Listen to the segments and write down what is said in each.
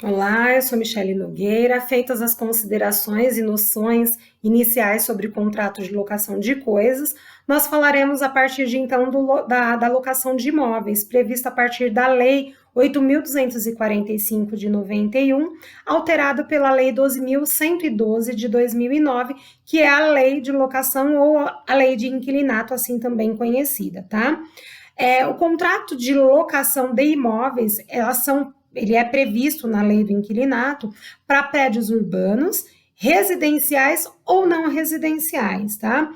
Olá, eu sou Michele Nogueira. Feitas as considerações e noções iniciais sobre contrato de locação de coisas, nós falaremos a partir de então da locação de imóveis, prevista a partir da Lei 8.245 de 91, alterada pela Lei 12.112 de 2009, que é a Lei de Locação ou a Lei de Inquilinato, assim também conhecida, tá? O contrato de locação de imóveis, ele é previsto na lei do inquilinato para prédios urbanos, residenciais ou não residenciais, tá?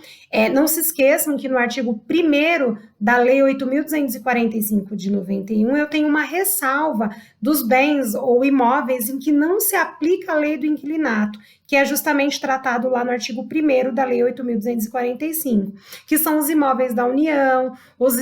Não se esqueçam que no artigo 1º da Lei 8.245 de 91, eu tenho uma ressalva dos bens ou imóveis em que não se aplica a lei do inquilinato, que é justamente tratado lá no artigo 1º da Lei 8.245, que são os imóveis da União, os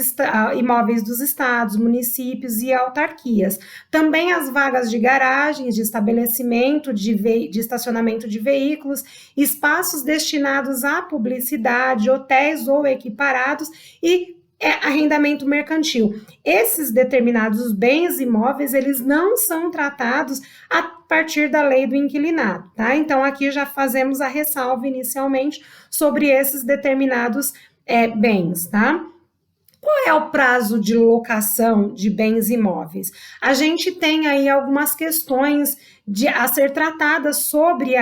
imóveis dos estados, municípios e autarquias. Também as vagas de garagens, de estabelecimento, de estacionamento de veículos, espaços destinados à publicidade, hotéis ou equiparados e arrendamento mercantil. Esses determinados bens imóveis, eles não são tratados a partir da lei do inquilinato, tá? Então, aqui já fazemos a ressalva inicialmente sobre esses determinados bens, tá? Qual é o prazo de locação de bens imóveis? A gente tem aí algumas questões a ser tratadas sobre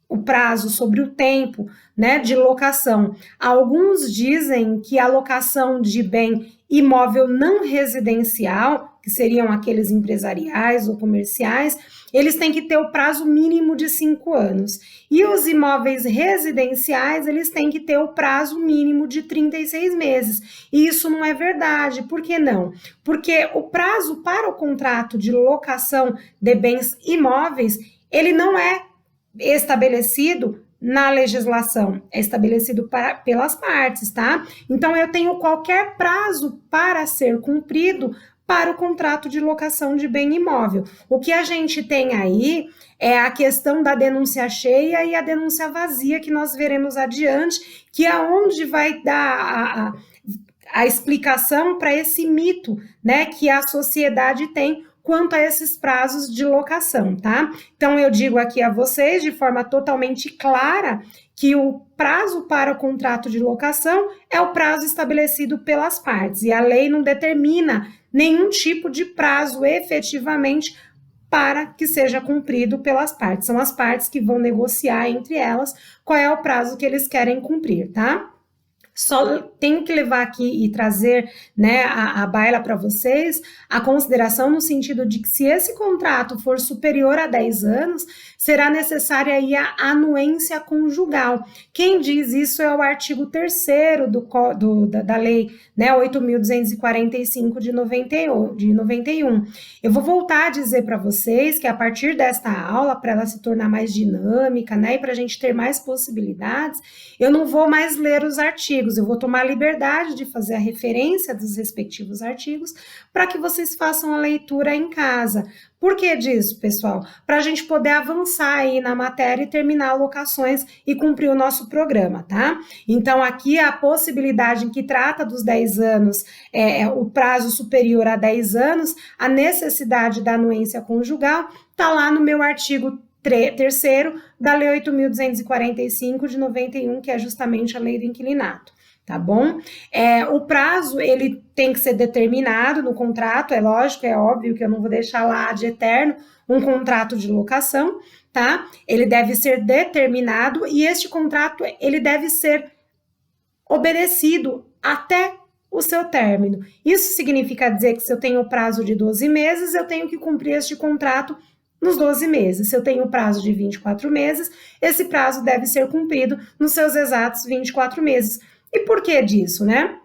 o prazo, sobre o tempo, né, de locação. Alguns dizem que a locação de bem imóvel não residencial, que seriam aqueles empresariais ou comerciais, eles têm que ter o prazo mínimo de 5 anos. E os imóveis residenciais, eles têm que ter o prazo mínimo de 36 meses. E isso não é verdade. Por que não? Porque o prazo para o contrato de locação de bens imóveis, ele não é estabelecido na legislação, é estabelecido pelas partes, tá? Então, eu tenho qualquer prazo para ser cumprido para o contrato de locação de bem imóvel. O que a gente tem aí é a questão da denúncia cheia e a denúncia vazia, que nós veremos adiante, que é onde vai dar a explicação para esse mito, né, que a sociedade tem quanto a esses prazos de locação, tá? Então, eu digo aqui a vocês, de forma totalmente clara, que o prazo para o contrato de locação é o prazo estabelecido pelas partes, e a lei não determina nenhum tipo de prazo efetivamente para que seja cumprido pelas partes. São as partes que vão negociar entre elas qual é o prazo que eles querem cumprir, tá? Só tenho que levar aqui e trazer, né, a baila para vocês a consideração no sentido de que se esse contrato for superior a 10 anos, será necessária aí a anuência conjugal. Quem diz isso é o artigo 3º da lei, né, 8.245 de 91. Eu vou voltar a dizer para vocês que a partir desta aula, para ela se tornar mais dinâmica, né, e para a gente ter mais possibilidades, eu não vou mais ler os artigos, eu vou tomar a liberdade de fazer a referência dos respectivos artigos para que vocês façam a leitura em casa. Por que disso, pessoal? Para a gente poder avançar aí na matéria e terminar alocações e cumprir o nosso programa, tá? Então, aqui a possibilidade que trata dos 10 anos, o prazo superior a 10 anos, a necessidade da anuência conjugal, está lá no meu artigo 3º da Lei 8.245 de 91, que é justamente a lei do inquilinato, tá bom? O prazo, ele tem que ser determinado no contrato, é lógico, é óbvio que eu não vou deixar lá de eterno um contrato de locação, tá? Ele deve ser determinado e este contrato, ele deve ser obedecido até o seu término. Isso significa dizer que se eu tenho o prazo de 12 meses, eu tenho que cumprir este contrato nos 12 meses. Se eu tenho o prazo de 24 meses, esse prazo deve ser cumprido nos seus exatos 24 meses. E por que disso, né?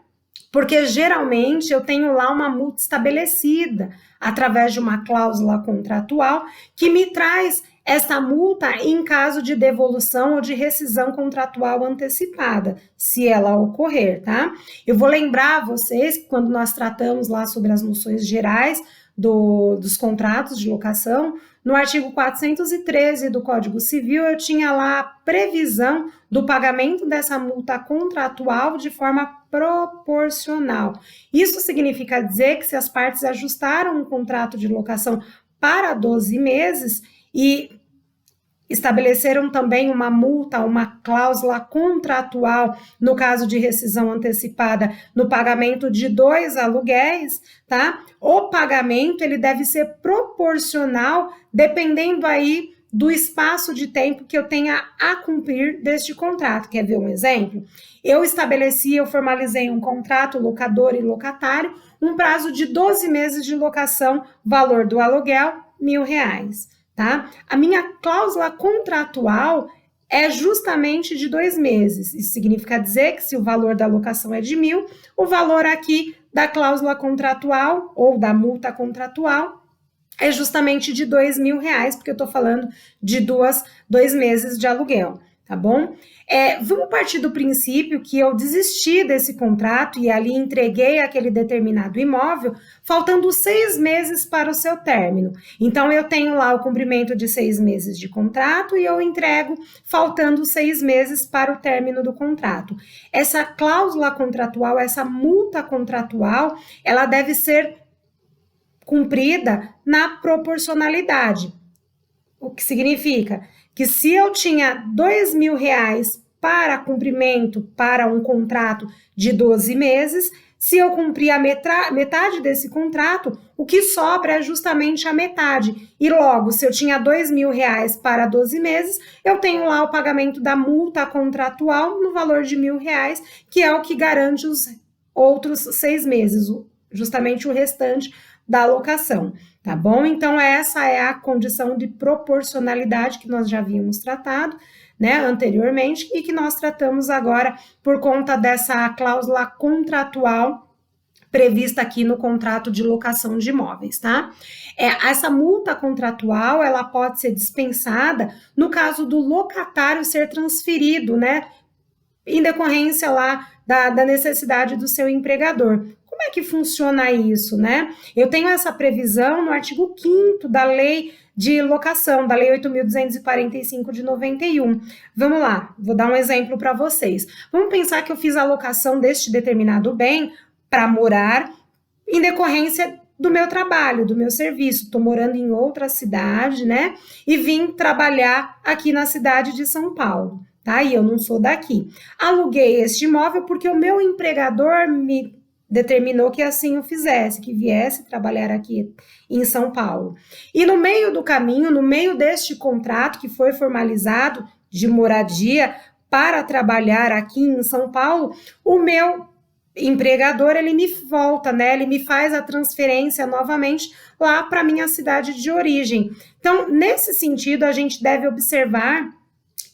Porque geralmente eu tenho lá uma multa estabelecida através de uma cláusula contratual que me traz essa multa em caso de devolução ou de rescisão contratual antecipada, se ela ocorrer, tá? Eu vou lembrar vocês que quando nós tratamos lá sobre as noções gerais dos contratos de locação, no artigo 413 do Código Civil, eu tinha lá a previsão do pagamento dessa multa contratual de forma proporcional. Isso significa dizer que se as partes ajustaram um contrato de locação para 12 meses e estabeleceram também uma multa, uma cláusula contratual no caso de rescisão antecipada no pagamento de 2 aluguéis, tá? O pagamento ele deve ser proporcional dependendo aí do espaço de tempo que eu tenha a cumprir deste contrato. Quer ver um exemplo? Eu formalizei um contrato locador e locatário, um prazo de 12 meses de locação, valor do aluguel, R$1.000. Tá? A minha cláusula contratual é justamente de 2 meses. Isso significa dizer que se o valor da locação é de 1.000, o valor aqui da cláusula contratual ou da multa contratual é justamente de R$2.000, porque eu estou falando de 2 meses de aluguel, tá bom? Vamos partir do princípio que eu desisti desse contrato e ali entreguei aquele determinado imóvel, faltando 6 meses para o seu término. Então, eu tenho lá o cumprimento de 6 meses de contrato e eu entrego faltando 6 meses para o término do contrato. Essa cláusula contratual, essa multa contratual, ela deve ser cumprida na proporcionalidade. O que significa que se eu tinha R$2.000 para cumprimento para um contrato de 12 meses, se eu cumprir a metade desse contrato, o que sobra é justamente a metade. E logo, se eu tinha R$2.000 para 12 meses, eu tenho lá o pagamento da multa contratual no valor de R$1.000, que é o que garante os outros 6 meses, justamente o restante da alocação, tá bom? Então, essa é a condição de proporcionalidade que nós já havíamos tratado, né, anteriormente, e que nós tratamos agora por conta dessa cláusula contratual prevista aqui no contrato de locação de imóveis, tá? Essa multa contratual, ela pode ser dispensada no caso do locatário ser transferido, né, em decorrência lá da necessidade do seu empregador. Como é que funciona isso, né? Eu tenho essa previsão no artigo 5º da Lei de Locação, da Lei 8.245 de 91. Vamos lá, vou dar um exemplo para vocês. Vamos pensar que eu fiz a locação deste determinado bem para morar em decorrência do meu trabalho, do meu serviço. Estou morando em outra cidade, né? E vim trabalhar aqui na cidade de São Paulo, tá? E eu não sou daqui. Aluguei este imóvel porque o meu empregador me determinou que assim o fizesse, que viesse trabalhar aqui em São Paulo. E no meio do caminho, no meio deste contrato que foi formalizado de moradia para trabalhar aqui em São Paulo, o meu empregador, ele me volta, né? Ele me faz a transferência novamente lá para minha cidade de origem. Então, nesse sentido, a gente deve observar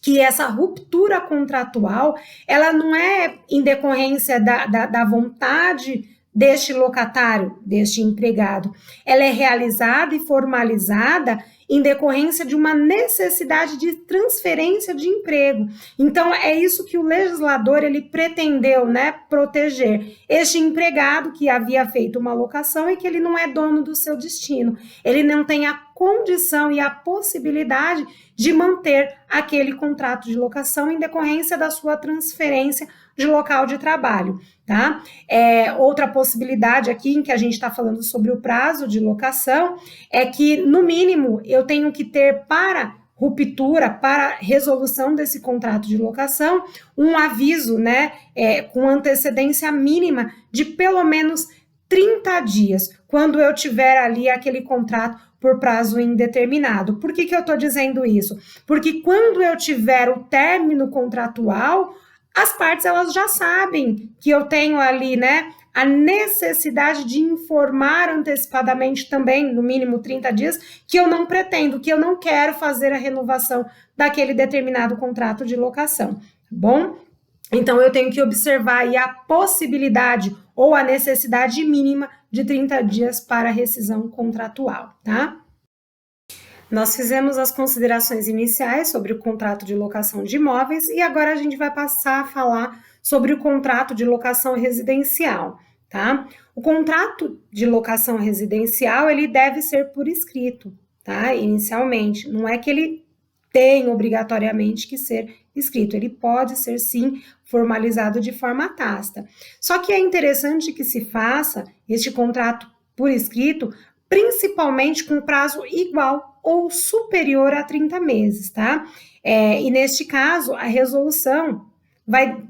que essa ruptura contratual, ela não é em decorrência da vontade deste locatário, deste empregado. Ela é realizada e formalizada em decorrência de uma necessidade de transferência de emprego. Então, é isso que o legislador ele pretendeu, né, proteger. Este empregado que havia feito uma locação e que ele não é dono do seu destino. Ele não tem a condição e a possibilidade de manter aquele contrato de locação em decorrência da sua transferência de local de trabalho, tá? Outra possibilidade aqui em que a gente está falando sobre o prazo de locação é que, no mínimo, eu tenho que ter para ruptura, para resolução desse contrato de locação, um aviso, né, com antecedência mínima de pelo menos 30 dias, quando eu tiver ali aquele contrato por prazo indeterminado. Por que eu estou dizendo isso? Porque quando eu tiver o término contratual, as partes elas já sabem que eu tenho ali, né, a necessidade de informar antecipadamente também, no mínimo 30 dias, que eu não pretendo, que eu não quero fazer a renovação daquele determinado contrato de locação, tá bom? Então, eu tenho que observar aí a possibilidade ou a necessidade mínima de 30 dias para rescisão contratual, tá? Nós fizemos as considerações iniciais sobre o contrato de locação de imóveis e agora a gente vai passar a falar sobre o contrato de locação residencial, tá? O contrato de locação residencial, ele deve ser por escrito, tá? Inicialmente, não é que ele tem obrigatoriamente que ser escrito, ele pode ser sim formalizado de forma tácita. Só que é interessante que se faça este contrato por escrito principalmente com prazo igual ou superior a 30 meses, tá? E neste caso, a resolução vai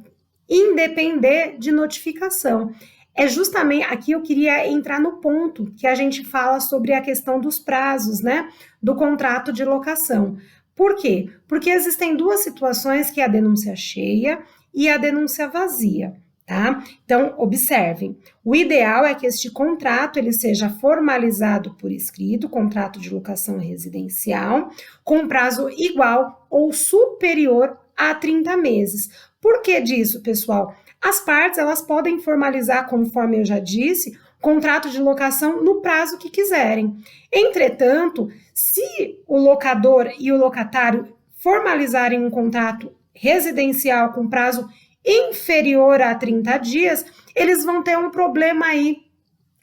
independer de notificação. É justamente aqui eu queria entrar no ponto que a gente fala sobre a questão dos prazos, né, do contrato de locação. Por quê? Porque existem duas situações, que é a denúncia cheia e a denúncia vazia, tá? Então, observem, o ideal é que este contrato ele seja formalizado por escrito, contrato de locação residencial, com prazo igual ou superior a 30 meses. Por que disso, pessoal? As partes, elas podem formalizar, conforme eu já disse, contrato de locação no prazo que quiserem. Entretanto, se o locador e o locatário formalizarem um contrato residencial com prazo inferior a 30 dias, eles vão ter um problema aí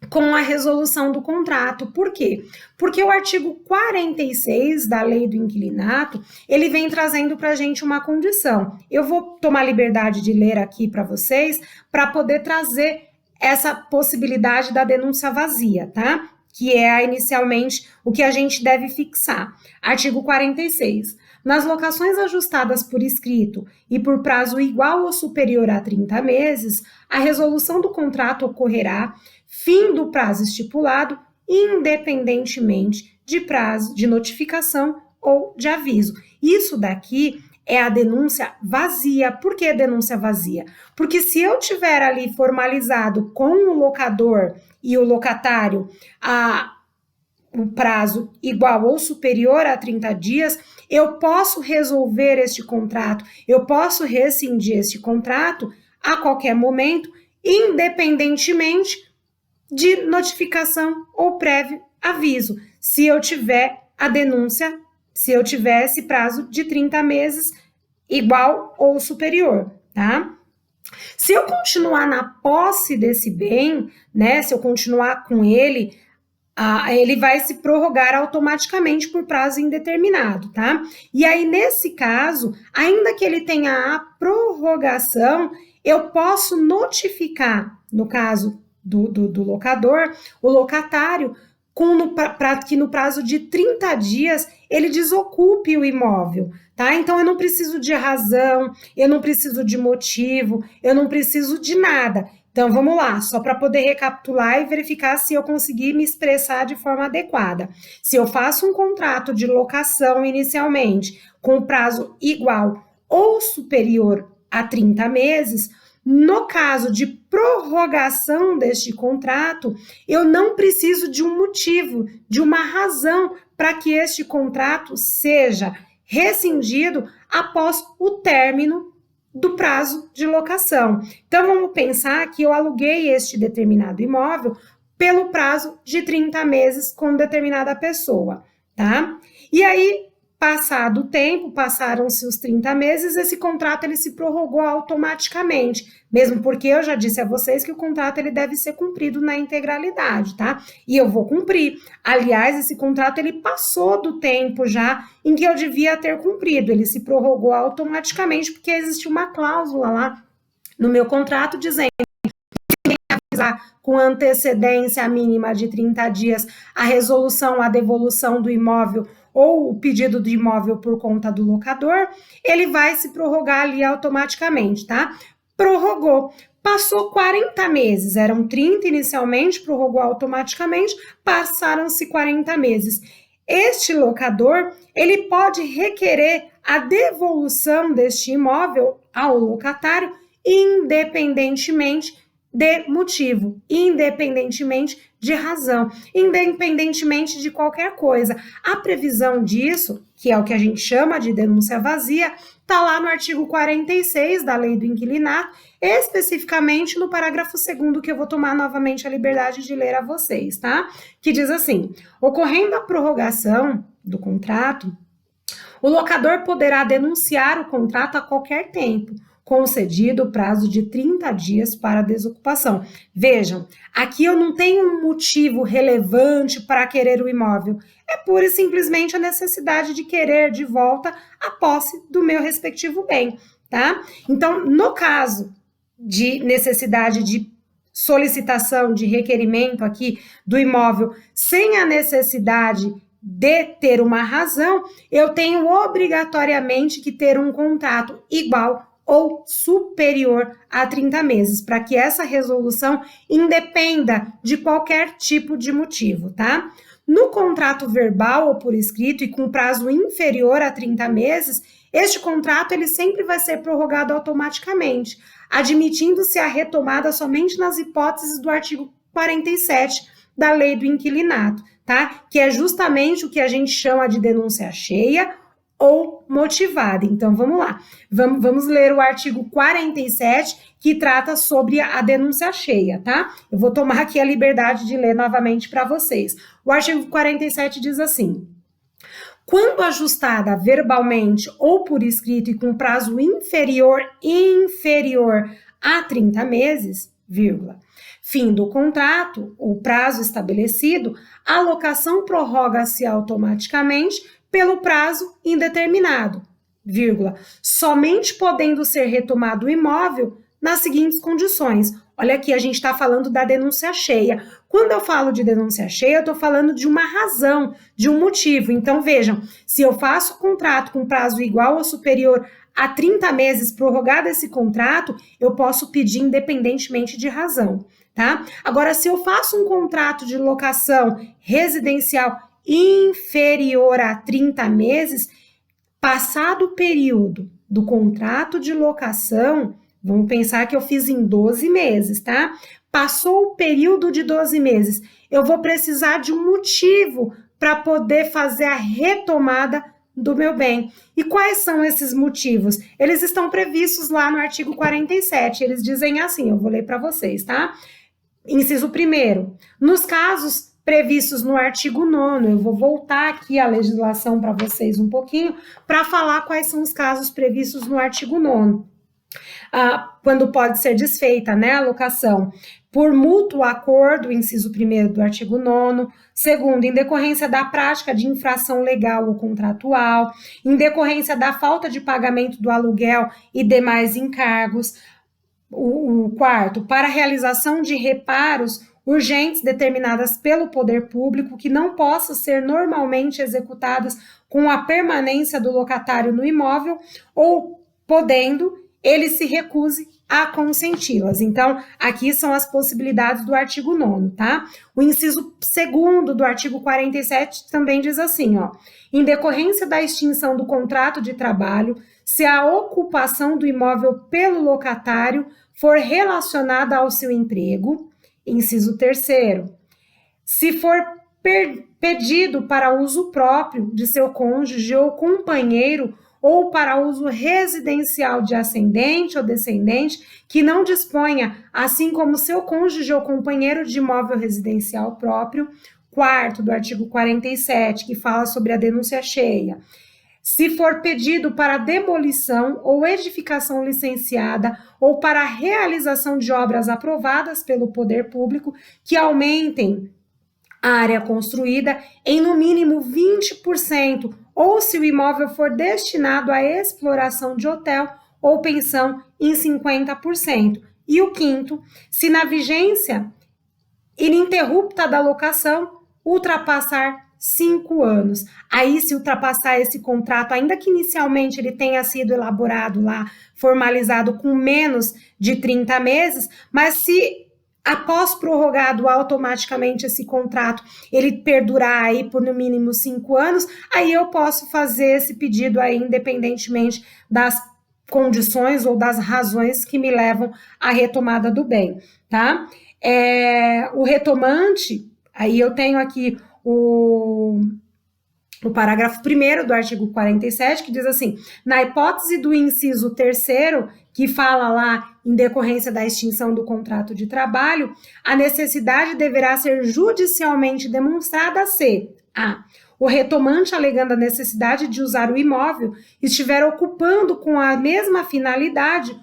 com a resolução do contrato. Por quê? Porque o artigo 46 da Lei do Inquilinato, ele vem trazendo para a gente uma condição. Eu vou tomar liberdade de ler aqui para vocês, para poder trazer essa possibilidade da denúncia vazia, tá? Que é inicialmente o que a gente deve fixar. Artigo 46. Nas locações ajustadas por escrito e por prazo igual ou superior a 30 meses, a resolução do contrato ocorrerá fim do prazo estipulado, independentemente de prazo de notificação ou de aviso. Isso daqui é a denúncia vazia. Por que denúncia vazia? Porque se eu tiver ali formalizado com o locador e o locatário o prazo igual ou superior a 30 dias, eu posso resolver este contrato, eu posso rescindir este contrato a qualquer momento, independentemente de notificação ou prévio aviso, se eu tiver a denúncia, se eu tiver esse prazo de 30 meses igual ou superior, tá? Se eu continuar na posse desse bem, né, se eu continuar com ele, ele vai se prorrogar automaticamente por prazo indeterminado, tá? E aí, nesse caso, ainda que ele tenha a prorrogação, eu posso notificar, no caso do locador, o locatário, para que no prazo de 30 dias ele desocupe o imóvel, tá? Então eu não preciso de razão, eu não preciso de motivo, eu não preciso de nada. Então vamos lá, só para poder recapitular e verificar se eu consegui me expressar de forma adequada. Se eu faço um contrato de locação inicialmente com prazo igual ou superior a 30 meses, no caso de prorrogação deste contrato, eu não preciso de um motivo, de uma razão para que este contrato seja rescindido após o término do prazo de locação. Então, vamos pensar que eu aluguei este determinado imóvel pelo prazo de 30 meses com determinada pessoa, tá? E aí, passado o tempo, passaram-se os 30 meses, esse contrato ele se prorrogou automaticamente, mesmo porque eu já disse a vocês que o contrato ele deve ser cumprido na integralidade, tá? E eu vou cumprir. Aliás, esse contrato ele passou do tempo já em que eu devia ter cumprido, ele se prorrogou automaticamente porque existe uma cláusula lá no meu contrato dizendo com antecedência mínima de 30 dias a resolução, a devolução do imóvel ou o pedido do imóvel por conta do locador, ele vai se prorrogar ali automaticamente, tá? Prorrogou. Passou 40 meses, eram 30 inicialmente, prorrogou automaticamente, passaram-se 40 meses. Este locador, ele pode requerer a devolução deste imóvel ao locatário, independentemente de motivo, independentemente de razão, independentemente de qualquer coisa. A previsão disso, que é o que a gente chama de denúncia vazia, está lá no artigo 46 da Lei do Inquilinato, especificamente no parágrafo 2º, que eu vou tomar novamente a liberdade de ler a vocês, tá? Que diz assim: ocorrendo a prorrogação do contrato, o locador poderá denunciar o contrato a qualquer tempo, concedido o prazo de 30 dias para desocupação. Vejam, aqui eu não tenho um motivo relevante para querer o imóvel, é pura e simplesmente a necessidade de querer de volta a posse do meu respectivo bem, tá? Então, no caso de necessidade de solicitação, de requerimento aqui do imóvel sem a necessidade de ter uma razão, eu tenho obrigatoriamente que ter um contrato igual ou superior a 30 meses, para que essa resolução independa de qualquer tipo de motivo, tá? No contrato verbal ou por escrito e com prazo inferior a 30 meses, este contrato ele sempre vai ser prorrogado automaticamente, admitindo-se a retomada somente nas hipóteses do artigo 47 da Lei do Inquilinato, tá? Que é justamente o que a gente chama de denúncia cheia ou motivada. Então, vamos lá. Vamos ler o artigo 47, que trata sobre a denúncia cheia, tá? Eu vou tomar aqui a liberdade de ler novamente para vocês. O artigo 47 diz assim: quando ajustada verbalmente ou por escrito e com prazo inferior a 30 meses, vírgula, fim do contrato, o prazo estabelecido, a locação prorroga-se automaticamente pelo prazo indeterminado, vírgula, somente podendo ser retomado o imóvel nas seguintes condições. Olha aqui, a gente está falando da denúncia cheia. Quando eu falo de denúncia cheia, eu estou falando de uma razão, de um motivo. Então, vejam, se eu faço contrato com prazo igual ou superior a 30 meses, prorrogado esse contrato, eu posso pedir independentemente de razão, tá? Agora, se eu faço um contrato de locação residencial inferior a 30 meses, passado o período do contrato de locação, vamos pensar que eu fiz em 12 meses, tá? Passou o período de 12 meses, eu vou precisar de um motivo para poder fazer a retomada do meu bem. E quais são esses motivos? Eles estão previstos lá no artigo 47, eles dizem assim, eu vou ler para vocês, tá? Inciso 1º, nos casos previstos no artigo 9º, eu vou voltar aqui a legislação para vocês um pouquinho, para falar quais são os casos previstos no artigo 9º. Quando pode ser desfeita, né, a locação, por mútuo acordo, inciso 1º do artigo 9º, segundo, em decorrência da prática de infração legal ou contratual, em decorrência da falta de pagamento do aluguel e demais encargos, o quarto, para realização de reparos urgentes determinadas pelo poder público que não possam ser normalmente executadas com a permanência do locatário no imóvel ou podendo, ele se recuse a consenti-las. Então, aqui são as possibilidades do artigo 9º, tá? O inciso 2º do artigo 47 também diz assim, ó, em decorrência da extinção do contrato de trabalho, se a ocupação do imóvel pelo locatário for relacionada ao seu emprego, inciso 3º, se for pedido para uso próprio de seu cônjuge ou companheiro ou para uso residencial de ascendente ou descendente que não disponha, assim como seu cônjuge ou companheiro de imóvel residencial próprio, quarto do artigo 47, que fala sobre a denúncia cheia. Se for pedido para demolição ou edificação licenciada ou para a realização de obras aprovadas pelo poder público que aumentem a área construída em no mínimo 20%, ou se o imóvel for destinado à exploração de hotel ou pensão em 50%. E o quinto, se na vigência ininterrupta da locação ultrapassar 5 anos. Aí, se ultrapassar esse contrato, ainda que inicialmente ele tenha sido elaborado lá, formalizado com menos de 30 meses, mas se após prorrogado automaticamente esse contrato, ele perdurar aí por no mínimo 5 anos, aí eu posso fazer esse pedido aí, independentemente das condições ou das razões que me levam à retomada do bem, tá? O retomante, aí eu tenho aqui o parágrafo 1º do artigo 47, que diz assim, na hipótese do inciso 3º, que fala lá em decorrência da extinção do contrato de trabalho, a necessidade deverá ser judicialmente demonstrada se a. O retomante alegando a necessidade de usar o imóvel estiver ocupando com a mesma finalidade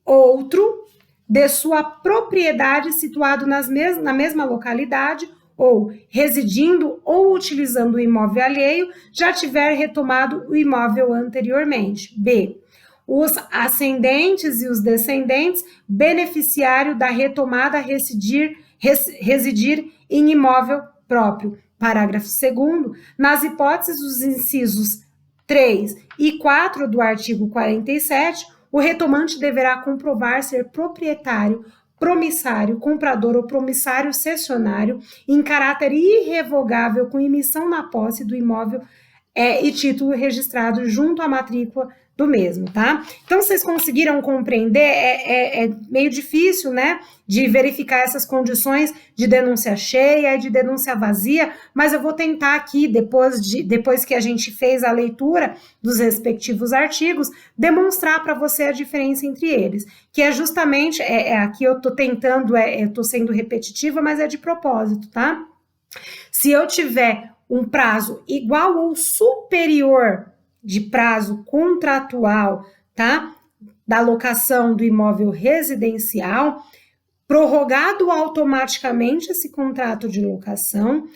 outro de sua propriedade situado na mesma localidade ou residindo ou utilizando o imóvel alheio, já tiver retomado o imóvel anteriormente. B. os ascendentes e os descendentes, beneficiário da retomada residir em imóvel próprio. Parágrafo 2º, nas hipóteses dos incisos 3 e 4 do artigo 47, o retomante deverá comprovar ser proprietário, promissário, comprador ou promissário cessionário em caráter irrevogável com emissão na posse do imóvel e título registrado junto à matrícula do mesmo, tá? Então, vocês conseguiram compreender? É meio difícil, né, de verificar essas condições de denúncia cheia e de denúncia vazia, mas eu vou tentar aqui, depois que a gente fez a leitura dos respectivos artigos, demonstrar para você a diferença entre eles, que é justamente, aqui eu tô tentando, eu tô sendo repetitiva, mas é de propósito, tá? Se eu tiver um prazo igual ou superior de prazo contratual, tá? Da locação do imóvel residencial, prorrogado automaticamente esse contrato de locação,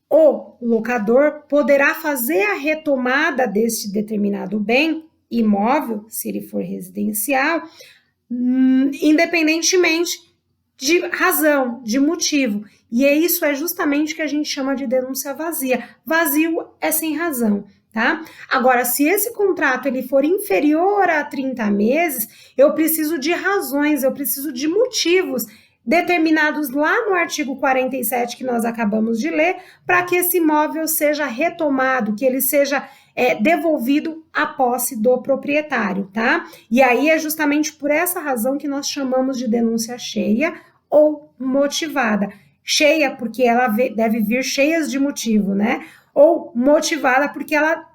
o locador poderá fazer a retomada deste determinado bem imóvel, se ele for residencial, independentemente de razão, de motivo. E isso é justamente o que a gente chama de denúncia vazia. Vazio é sem razão, tá? Agora, se esse contrato ele for inferior a 30 meses, eu preciso de razões, eu preciso de motivos determinados lá no artigo 47 que nós acabamos de ler, para que esse imóvel seja retomado, que ele seja devolvido à posse do proprietário, tá? E aí é justamente por essa razão que nós chamamos de denúncia cheia ou motivada. Cheia porque ela deve vir cheia de motivo, né? Ou motivada porque ela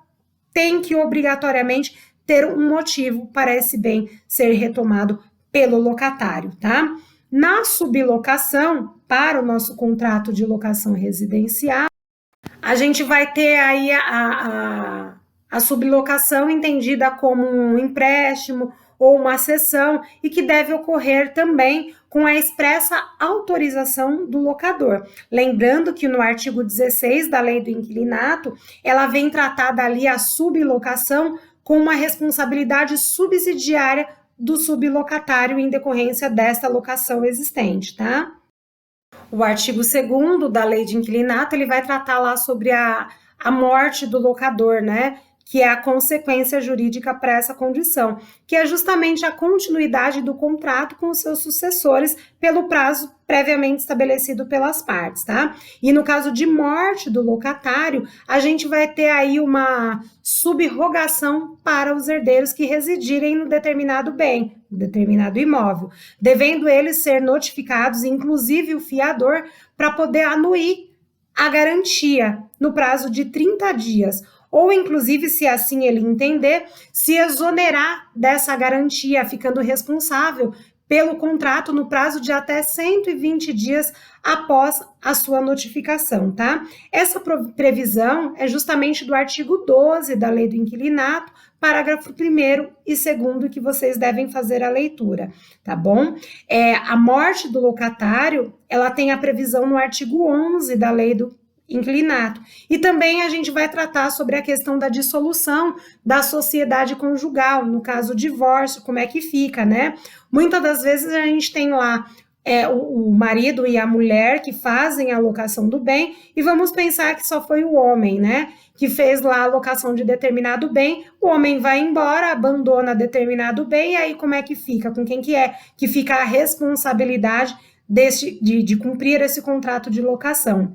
tem que obrigatoriamente ter um motivo para esse bem ser retomado pelo locatário, tá? Na sublocação, para o nosso contrato de locação residencial, a gente vai ter aí a sublocação entendida como um empréstimo ou uma cessão e que deve ocorrer também com a expressa autorização do locador. Lembrando que no artigo 16 da Lei do Inquilinato, ela vem tratada ali a sublocação com uma responsabilidade subsidiária do sublocatário em decorrência desta locação existente, tá? O artigo 2º da Lei de Inquilinato, ele vai tratar lá sobre a morte do locador, né? Que é a consequência jurídica para essa condição, que é justamente a continuidade do contrato com os seus sucessores pelo prazo previamente estabelecido pelas partes, tá? E no caso de morte do locatário, a gente vai ter aí uma subrogação para os herdeiros que residirem no determinado bem, no determinado imóvel, devendo eles ser notificados, inclusive o fiador, para poder anuir a garantia no prazo de 30 dias, ou inclusive, se assim ele entender, se exonerar dessa garantia, ficando responsável pelo contrato no prazo de até 120 dias após a sua notificação, tá? Essa previsão é justamente do artigo 12 da Lei do Inquilinato, parágrafo 1º e 2º, que vocês devem fazer a leitura, tá bom? A morte do locatário, ela tem a previsão no artigo 11 da Lei do Inquilinato. E também a gente vai tratar sobre a questão da dissolução da sociedade conjugal, no caso divórcio, como é que fica, né? Muitas das vezes a gente tem lá o marido e a mulher que fazem a alocação do bem, e vamos pensar que só foi o homem, né, que fez lá a alocação de determinado bem, o homem vai embora, abandona determinado bem, e aí como é que fica? Com quem que fica a responsabilidade de cumprir esse contrato de locação?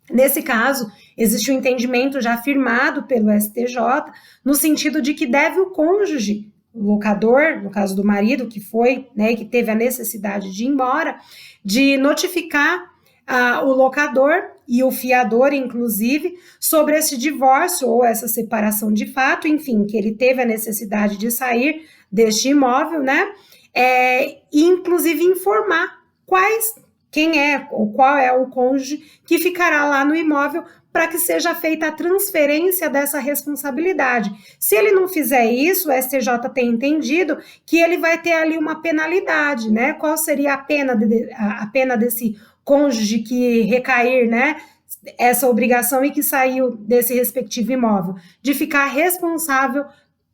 Nesse caso, existe um entendimento já firmado pelo STJ, no sentido de que deve o cônjuge, o locador, no caso do marido que foi, né, que teve a necessidade de ir embora, de notificar o locador e o fiador, inclusive, sobre esse divórcio ou essa separação de fato, enfim, que ele teve a necessidade de sair deste imóvel, né, e inclusive informar quem é ou qual é o cônjuge que ficará lá no imóvel para que seja feita a transferência dessa responsabilidade. Se ele não fizer isso, o STJ tem entendido que ele vai ter ali uma penalidade, né? Qual seria a pena desse cônjuge que recair, né, essa obrigação e que saiu desse respectivo imóvel? De ficar responsável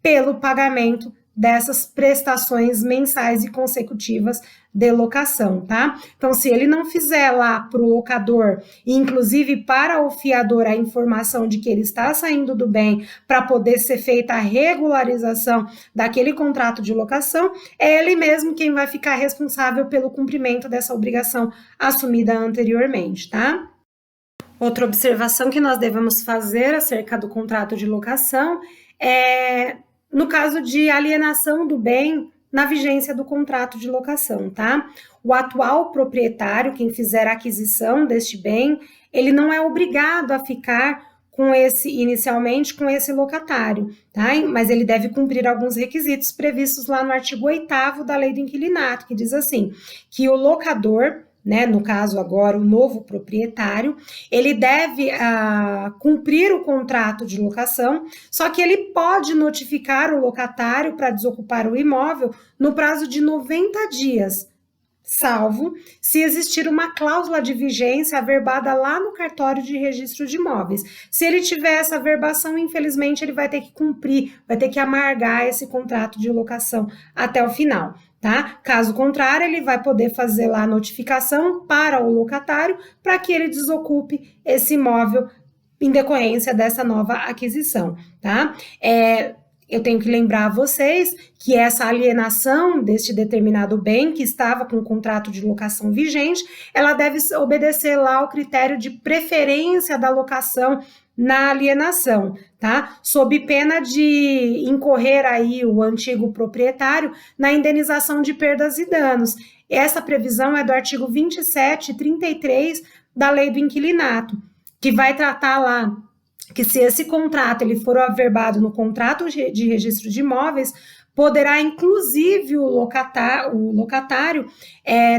pelo pagamento dessas prestações mensais e consecutivas de locação, tá? Então, se ele não fizer lá para o locador, inclusive para o fiador, a informação de que ele está saindo do bem para poder ser feita a regularização daquele contrato de locação, é ele mesmo quem vai ficar responsável pelo cumprimento dessa obrigação assumida anteriormente, tá? Outra observação que nós devemos fazer acerca do contrato de locação é no caso de alienação do bem na vigência do contrato de locação, tá? O atual proprietário, quem fizer a aquisição deste bem, ele não é obrigado a ficar inicialmente com esse locatário, tá? Mas ele deve cumprir alguns requisitos previstos lá no artigo 8º da Lei do Inquilinato, que diz assim, que o locador, né, no caso agora o novo proprietário, ele deve cumprir o contrato de locação, só que ele pode notificar o locatário para desocupar o imóvel no prazo de 90 dias, salvo se existir uma cláusula de vigência averbada lá no cartório de registro de imóveis. Se ele tiver essa averbação, infelizmente ele vai ter que cumprir, vai ter que amargar esse contrato de locação até o final. Tá? Caso contrário, ele vai poder fazer lá a notificação para o locatário para que ele desocupe esse imóvel em decorrência dessa nova aquisição, tá? Eu tenho que lembrar a vocês que essa alienação deste determinado bem que estava com o contrato de locação vigente, ela deve obedecer lá ao critério de preferência da locação na alienação, tá? Sob pena de incorrer aí o antigo proprietário na indenização de perdas e danos. Essa previsão é do artigo 27 e 33 da Lei do Inquilinato, que vai tratar lá que se esse contrato ele for averbado no contrato de registro de imóveis, poderá, inclusive, o locatário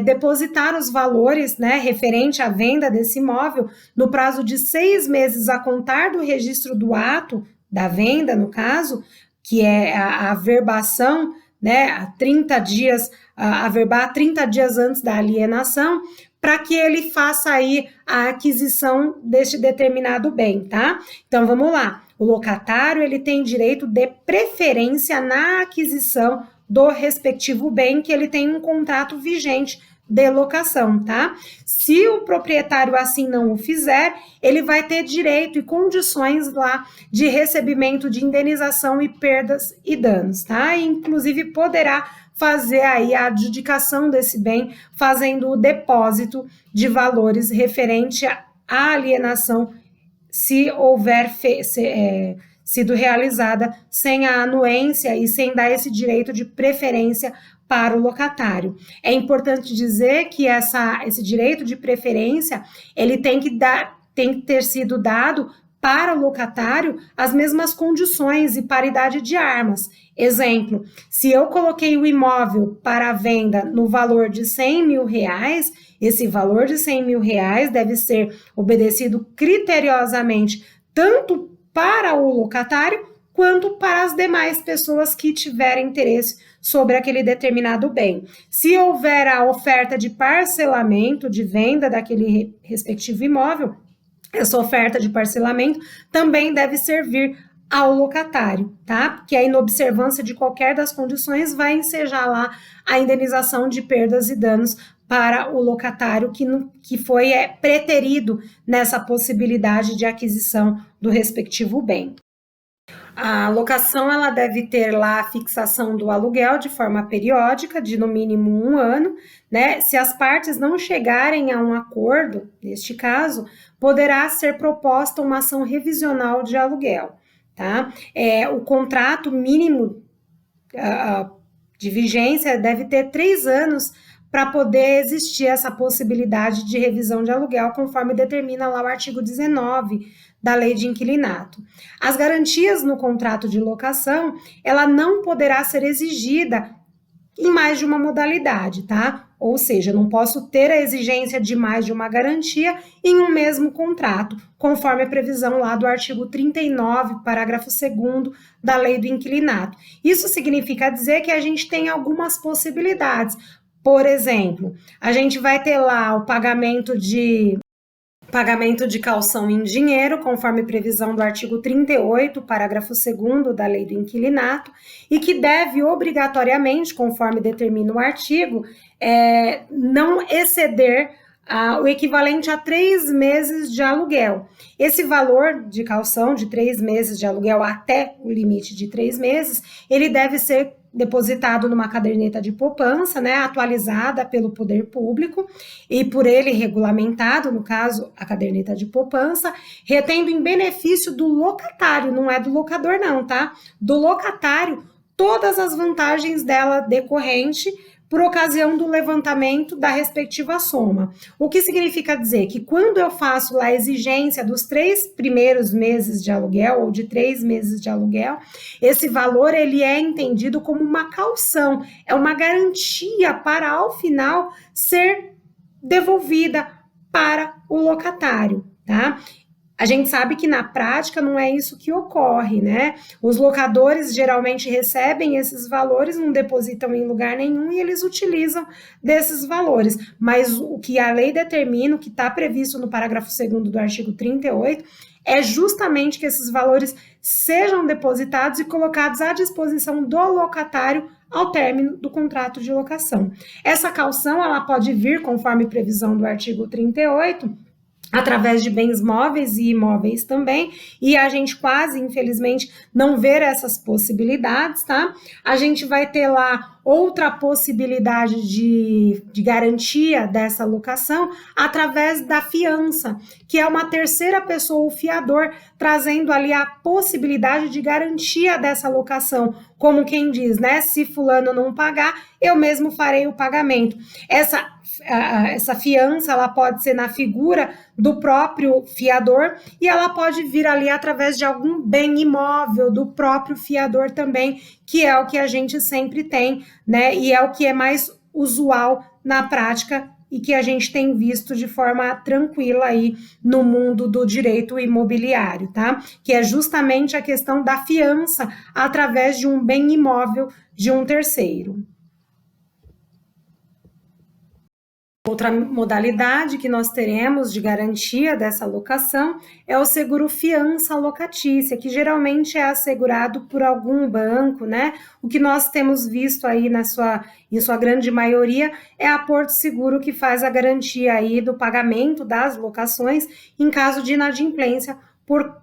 depositar os valores, né, referente à venda desse imóvel no prazo de 6 meses a contar do registro do ato da venda, no caso, que é a averbação, né, a 30 dias, averbar 30 dias antes da alienação, para que ele faça aí a aquisição deste determinado bem, tá? Então, vamos lá. O locatário, ele tem direito de preferência na aquisição do respectivo bem que ele tem um contrato vigente de locação, tá? Se o proprietário assim não o fizer, ele vai ter direito e condições lá de recebimento de indenização e perdas e danos, tá? E, inclusive, poderá fazer aí a adjudicação desse bem, fazendo o depósito de valores referente à alienação, se houver sido realizada sem a anuência e sem dar esse direito de preferência para o locatário. É importante dizer que esse direito de preferência, ele tem que ter sido dado para o locatário as mesmas condições e paridade de armas. Exemplo, se eu coloquei o imóvel para venda no valor de R$100 mil, esse valor de R$100 mil deve ser obedecido criteriosamente tanto para o locatário quanto para as demais pessoas que tiverem interesse sobre aquele determinado bem. Se houver a oferta de parcelamento de venda daquele respectivo imóvel, essa oferta de parcelamento também deve servir ao locatário, tá? Porque a inobservância de qualquer das condições vai ensejar lá a indenização de perdas e danos para o locatário que foi preterido nessa possibilidade de aquisição do respectivo bem. A locação, ela deve ter lá a fixação do aluguel de forma periódica, de no mínimo 1 ano, né? Se as partes não chegarem a um acordo, neste caso, poderá ser proposta uma ação revisional de aluguel, tá? O contrato mínimo de vigência deve ter 3 anos para poder existir essa possibilidade de revisão de aluguel, conforme determina lá o artigo 19 da Lei de Inquilinato. As garantias no contrato de locação, ela não poderá ser exigida em mais de uma modalidade, tá? Ou seja, não posso ter a exigência de mais de uma garantia em um mesmo contrato, conforme a previsão lá do artigo 39, parágrafo 2º da Lei do Inquilinato. Isso significa dizer que a gente tem algumas possibilidades. Por exemplo, a gente vai ter lá o pagamento de pagamento de calção em dinheiro, conforme previsão do artigo 38, parágrafo 2º da Lei do Inquilinato, e que deve obrigatoriamente, conforme determina o artigo, não exceder o equivalente a 3 meses de aluguel. Esse valor de calção de 3 meses de aluguel até o limite de 3 meses, ele deve ser depositado numa caderneta de poupança, né, atualizada pelo poder público e por ele regulamentado, no caso, a caderneta de poupança, retendo em benefício do locatário, não é do locador não, tá? Do locatário, todas as vantagens dela decorrente por ocasião do levantamento da respectiva soma. O que significa dizer que quando eu faço lá a exigência dos 3 primeiros meses de aluguel ou de 3 meses de aluguel, esse valor ele é entendido como uma caução, é uma garantia para ao final ser devolvida para o locatário, tá? A gente sabe que na prática não é isso que ocorre, né? Os locadores geralmente recebem esses valores, não depositam em lugar nenhum e eles utilizam desses valores. Mas o que a lei determina, o que está previsto no parágrafo 2º do artigo 38, é justamente que esses valores sejam depositados e colocados à disposição do locatário ao término do contrato de locação. Essa caução, ela pode vir, conforme previsão do artigo 38, através de bens móveis e imóveis também, e a gente quase, infelizmente, não vê essas possibilidades, tá? A gente vai ter lá outra possibilidade de garantia dessa locação através da fiança, que é uma terceira pessoa, o fiador, trazendo ali a possibilidade de garantia dessa locação, como quem diz, né? Se fulano não pagar, eu mesmo farei o pagamento. Essa fiança, ela pode ser na figura do próprio fiador e ela pode vir ali através de algum bem imóvel do próprio fiador também, que é o que a gente sempre tem, né? E é o que é mais usual na prática e que a gente tem visto de forma tranquila aí no mundo do direito imobiliário, tá? Que é justamente a questão da fiança através de um bem imóvel de um terceiro. Outra modalidade que nós teremos de garantia dessa locação é o seguro fiança locatícia, que geralmente é assegurado por algum banco, né? O que nós temos visto aí em sua grande maioria é a Porto Seguro, que faz a garantia aí do pagamento das locações em caso de inadimplência por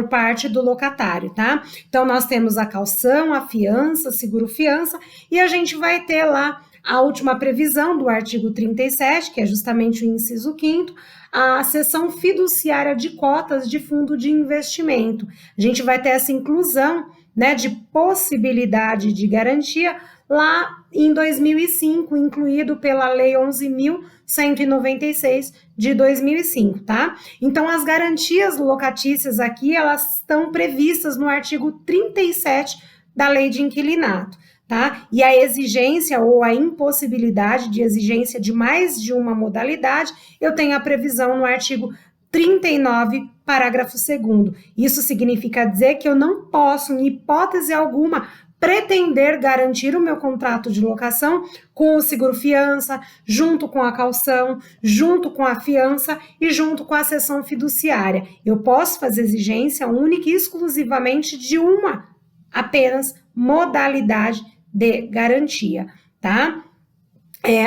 parte do locatário, tá? Então, nós temos a calção, a fiança, seguro fiança, e a gente vai ter lá a última previsão do artigo 37, que é justamente o inciso 5º, a seção fiduciária de cotas de fundo de investimento. A gente vai ter essa inclusão, né, de possibilidade de garantia lá em 2005, incluído pela Lei 11.196 de 2005, tá? Então, as garantias locatícias aqui, elas estão previstas no artigo 37 da Lei de Inquilinato. Tá? E a exigência ou a impossibilidade de exigência de mais de uma modalidade, eu tenho a previsão no artigo 39, parágrafo 2º. Isso significa dizer que eu não posso, em hipótese alguma, pretender garantir o meu contrato de locação com o seguro fiança, junto com a calção, junto com a fiança e junto com a cessão fiduciária. Eu posso fazer exigência única e exclusivamente de uma apenas modalidade de garantia, tá?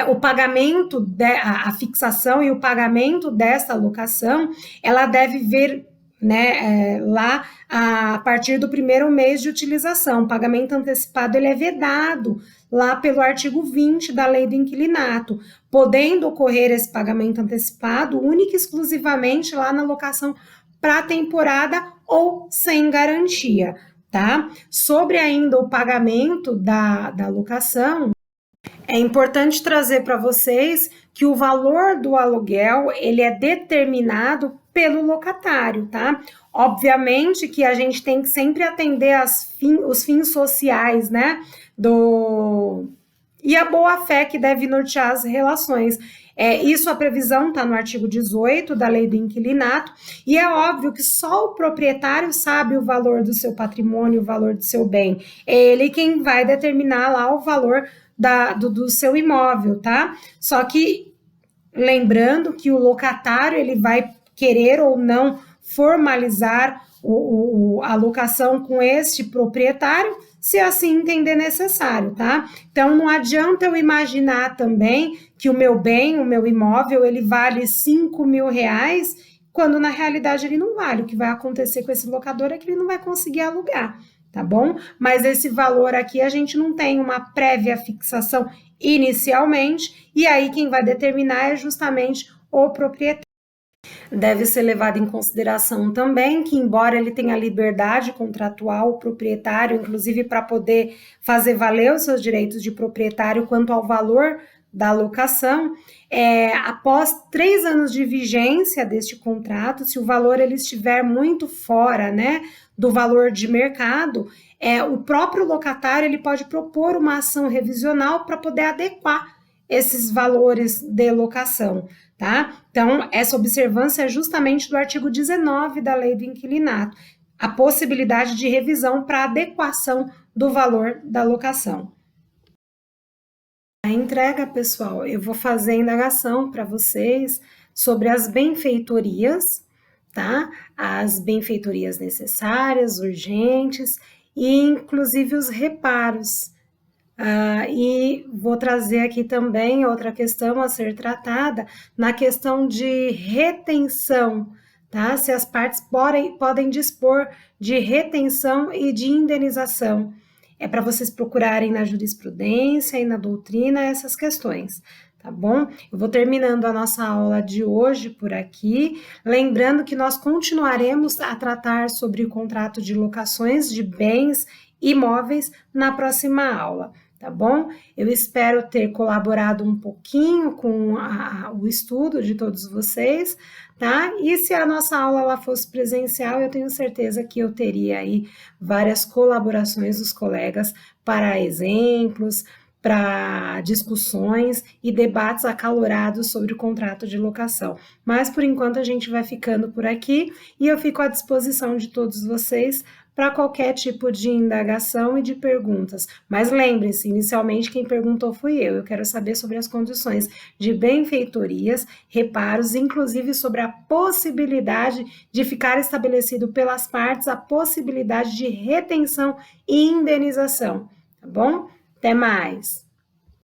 O pagamento, a fixação e o pagamento dessa locação, ela deve vir, né, lá a partir do primeiro mês de utilização. O pagamento antecipado, ele é vedado lá pelo artigo 20 da Lei do Inquilinato, podendo ocorrer esse pagamento antecipado única e exclusivamente lá na locação para a temporada ou sem garantia. Tá? Sobre ainda o pagamento da locação, é importante trazer para vocês que o valor do aluguel, ele é determinado pelo locatário, tá? Obviamente que a gente tem que sempre atender os fins sociais, né? E a boa-fé que deve nortear as relações. Isso, a previsão está no artigo 18 da Lei do Inquilinato, e é óbvio que só o proprietário sabe o valor do seu patrimônio, o valor do seu bem. É ele quem vai determinar lá o valor do seu imóvel, tá? Só que Lembrando que o locatário ele vai querer ou não formalizar a locação com este proprietário, se assim entender necessário, tá? Então, não adianta eu imaginar também que o meu bem, o meu imóvel, ele vale R$ 5.000, quando na realidade ele não vale. O que vai acontecer com esse locador é que ele não vai conseguir alugar, tá bom? Mas esse valor aqui a gente não tem uma prévia fixação inicialmente, e aí quem vai determinar é justamente o proprietário. Deve ser levado em consideração também que, embora ele tenha liberdade contratual, o proprietário, inclusive para poder fazer valer os seus direitos de proprietário quanto ao valor da locação, após 3 anos de vigência deste contrato, se o valor ele estiver muito fora, né, do valor de mercado, o próprio locatário ele pode propor uma ação revisional para poder adequar esses valores de locação, tá? Então, essa observância é justamente do artigo 19 da Lei do Inquilinato, a possibilidade de revisão para adequação do valor da locação. A entrega, pessoal, eu vou fazer a indagação para vocês sobre as benfeitorias, tá? As benfeitorias necessárias, urgentes e inclusive os reparos. E vou trazer aqui também outra questão a ser tratada, na questão de retenção, tá? Se as partes podem dispor de retenção e de indenização. É para vocês procurarem na jurisprudência e na doutrina essas questões, tá bom? Eu vou terminando a nossa aula de hoje por aqui, lembrando que nós continuaremos a tratar sobre o contrato de locações de bens imóveis na próxima aula. Tá bom? Eu espero ter colaborado um pouquinho com o estudo de todos vocês, tá? E se a nossa aula ela fosse presencial, eu tenho certeza que eu teria aí várias colaborações dos colegas para exemplos, para discussões e debates acalorados sobre o contrato de locação. Mas, por enquanto, a gente vai ficando por aqui e eu fico à disposição de todos vocês para qualquer tipo de indagação e de perguntas. Mas lembre-se, inicialmente quem perguntou fui eu. Eu quero saber sobre as condições de benfeitorias, reparos, inclusive sobre a possibilidade de ficar estabelecido pelas partes a possibilidade de retenção e indenização, tá bom? Até mais!